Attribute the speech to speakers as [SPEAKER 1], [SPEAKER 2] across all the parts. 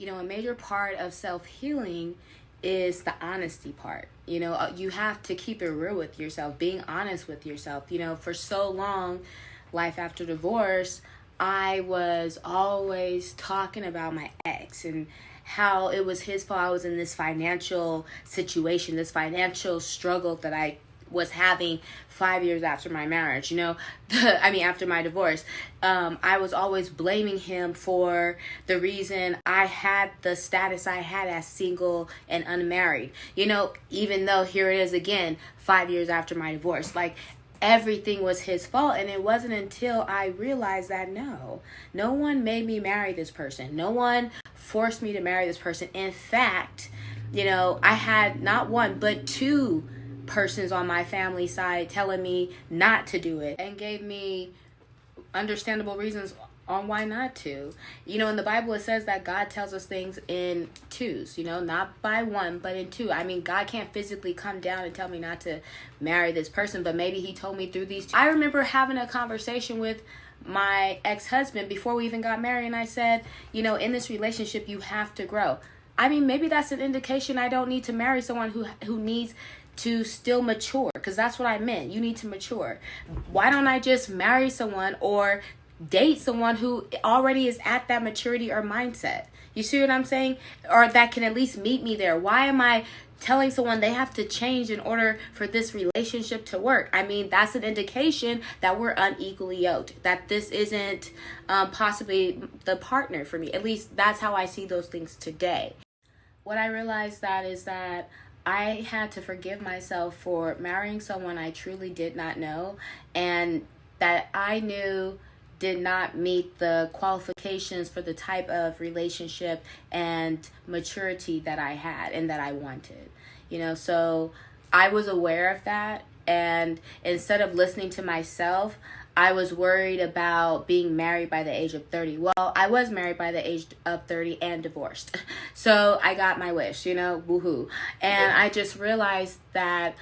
[SPEAKER 1] A major part of self-healing is the honesty part. You have to keep it real with yourself, being honest with yourself. For so long, life after divorce, I was always talking about my ex and how it was his fault I was in this financial situation, this financial struggle that I was having 5 years after my marriage, after my divorce. I was always blaming him for the reason I had the status I had as single and unmarried, even though here it is again, 5 years after my divorce. Like, everything was his fault. And it wasn't until I realized that no one made me marry this person. No one forced me to marry this person. In fact, I had not one, but two persons on my family side telling me not to do it and gave me understandable reasons on why not to. In the Bible it says that God tells us things in twos, not by one, but in two. God can't physically come down and tell me not to marry this person, but maybe he told me through these two. I remember having a conversation with my ex-husband before we even got married, and I said, in this relationship you have to grow. Maybe that's an indication I don't need to marry someone who needs to still mature, because that's what I meant. You need to mature. Why don't I just marry someone or date someone who already is at that maturity or mindset? You see what I'm saying? Or that can at least meet me there. Why am I telling someone they have to change in order for this relationship to work? That's an indication that we're unequally yoked, that this isn't possibly the partner for me. At least that's how I see those things today. What I realized is that I had to forgive myself for marrying someone I truly did not know, and that I knew did not meet the qualifications for the type of relationship and maturity that I had and that I wanted. So I was aware of that, and instead of listening to myself, I was worried about being married by the age of 30. Well, I was married by the age of 30 and divorced. So I got my wish, woohoo. And I just realized that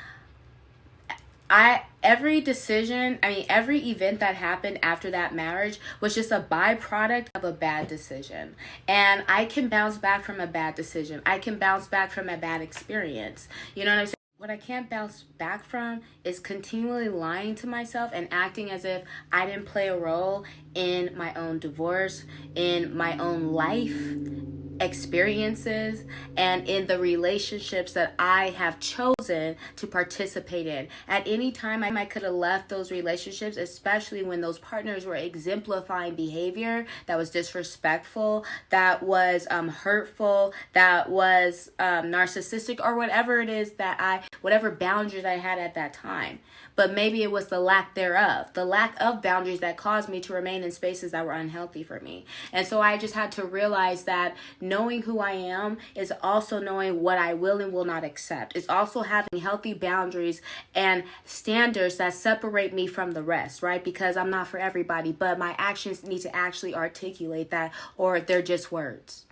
[SPEAKER 1] every event that happened after that marriage was just a byproduct of a bad decision. And I can bounce back from a bad decision. I can bounce back from a bad experience. You know what I'm saying? What I can't bounce back from is continually lying to myself and acting as if I didn't play a role in my own divorce, in my own life experiences, and in the relationships that I have chosen to participate in. At any time, I could have left those relationships, especially when those partners were exemplifying behavior that was disrespectful, that was hurtful, that was narcissistic, or whatever it is whatever boundaries I had at that time. But maybe it was the lack thereof, the lack of boundaries that caused me to remain in spaces that were unhealthy for me. And so I just had to realize that knowing who I am is also knowing what I will and will not accept. It's also having healthy boundaries and standards that separate me from the rest, right? Because I'm not for everybody, but my actions need to actually articulate that, or they're just words.